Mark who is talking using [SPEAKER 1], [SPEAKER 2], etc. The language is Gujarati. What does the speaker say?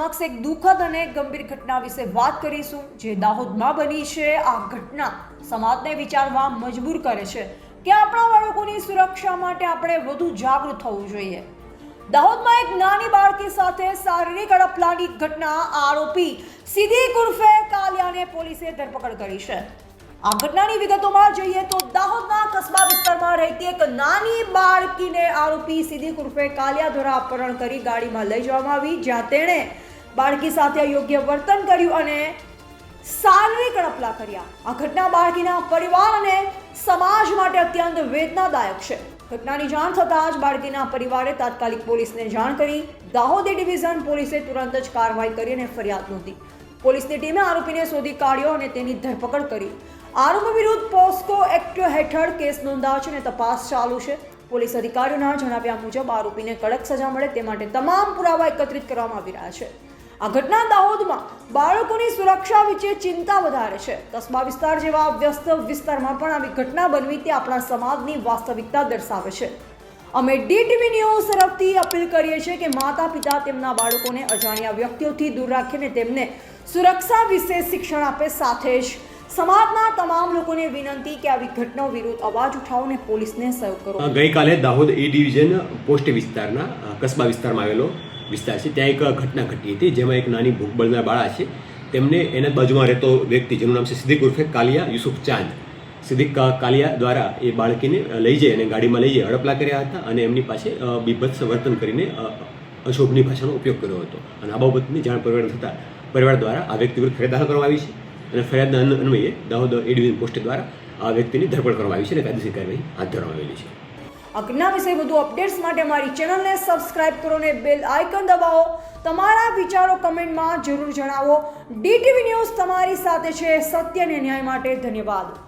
[SPEAKER 1] સમક્ષ એક દુઃખદ અને ગંભીર ઘટના વિશે વાત કરીશું જે દાહોદમાં બની છે। આ ઘટના સમાજને વિચારવા મજબૂર કરે છે કે આપણા બાળકોની સુરક્ષા માટે આપણે વધુ જાગૃત થવું જોઈએ। દાહોદમાં એક નાની બાળકી સાથે શારીરિક અડપલાની ઘટના આરોપી સિદ્દીક ઉર્ફે કાલિયાને પોલીસે ધરપકડ કરી છે। આ ઘટનાની વિગતોમાં જઈએ તો દાહોદના કસ્બા વિસ્તારમાં રહેતી એક નાની બાળકીને આરોપી સિદ્દીક ઉર્ફે કાલિયા દ્વારા અપહરણ કરી ગાડીમાં લઈ જવામાં આવી, જ્યાં તેણે બાળકી સાથે અયોગ્ય વર્તન કર્યું અને શારીરિક અડપલા કર્યા। આ ઘટના બાળકીના પરિવાર અને સમાજ માટે અત્યંત વેદનાદાયક છે। ઘટનાની જાણ થતાં જ બાળકીના પરિવારે તાત્કાલિક પોલીસને જાણ કરી। દાહોદ ડિવિઝન પોલીસે તુરંત જ કાર્યવાહી કરી અને ફરિયાદ નોંધી। પોલીસની ટીમે આરોપીને શોધી કાઢ્યો અને તેની ધરપકડ કરી। આરોપી વિરુદ્ધ પોસ્કો એક્ટ હેઠળ કેસ નોંધાયો છે અને તપાસ ચાલુ છે। પોલીસ અધિકારીઓના જણાવ્યા મુજબ આરોપીને કડક સજા મળે તે માટે તમામ પુરાવા એકત્રિત કરવામાં આવી રહ્યા છે। આ ઘટના દાહોદમાં બાળકોની સુરક્ષા વિશે ચિંતા વધારે છે। કસ્બા વિસ્તાર જેવા વ્યસ્ત વિસ્તારમાં પણ આવી ઘટના બનવી તે આપણા સમાજની વાસ્તવિકતા દર્શાવે છે। અમે DTV ન્યૂઝ તરફથી અપીલ કરીએ છીએ કે માતા પિતા તેમના બાળકોને અજાણ્યા વ્યક્તિઓથી દૂર રાખીને તેમને સુરક્ષા વિશે શિક્ષણ આપે। સાથે જ સમાજના તમામ લોકોને વિનંતી કે આવી ઘટનાઓ વિરુદ્ધ અવાજ ઉઠાવો અને પોલીસને સહયોગ કરો।
[SPEAKER 2] ગઈકાલે દાહોદ એ ડિવિઝન પોસ્ટ વિસ્તારના કસ્બા વિસ્તારમાં આવેલો વિસ્તાર છે, ત્યાં એક ઘટના ઘટી હતી જેમાં એક નાની ભૂખ બળનાર બાળા છે તેમને એના બાજુમાં રહેતો વ્યક્તિ જેનું નામ છે સિદ્દીક ઉર્ફે કાલિયા યુસુફ ચાંદ, સિદ્દીક કાલિયા દ્વારા એ બાળકીને લઈ જઈ અને ગાડીમાં લઈ જઈ હડપલા કર્યા હતા અને એમની પાસે બીભત્સ વર્તન કરીને અશોભની ભાષાનો ઉપયોગ કર્યો હતો અને આ બાબતની જાણ પરિવાર દ્વારા આ વ્યક્તિ વિરુદ્ધ ફરિયાદ દાખલ કરવામાં આવી છે અને ફરિયાદના અન્વયે દાહોદ એ ડિવિઝન પોસ્ટ દ્વારા આ વ્યક્તિની ધરપકડ કરવામાં આવી છે અને કાયદેસર કાર્યવાહી હાથ ધરવામાં આવેલી છે।
[SPEAKER 1] આ ઘટના વિશે વધુ અપડેટ્સ માટે અમારી ચેનલને સબસ્ક્રાઇબ કરો અને બેલ આઇકન દબાવો। તમારા વિચારો કમેન્ટમાં જરૂર જણાવો। DTV ન્યૂઝ તમારી સાથે છે, સત્ય અને ન્યાય માટે ધન્યવાદ।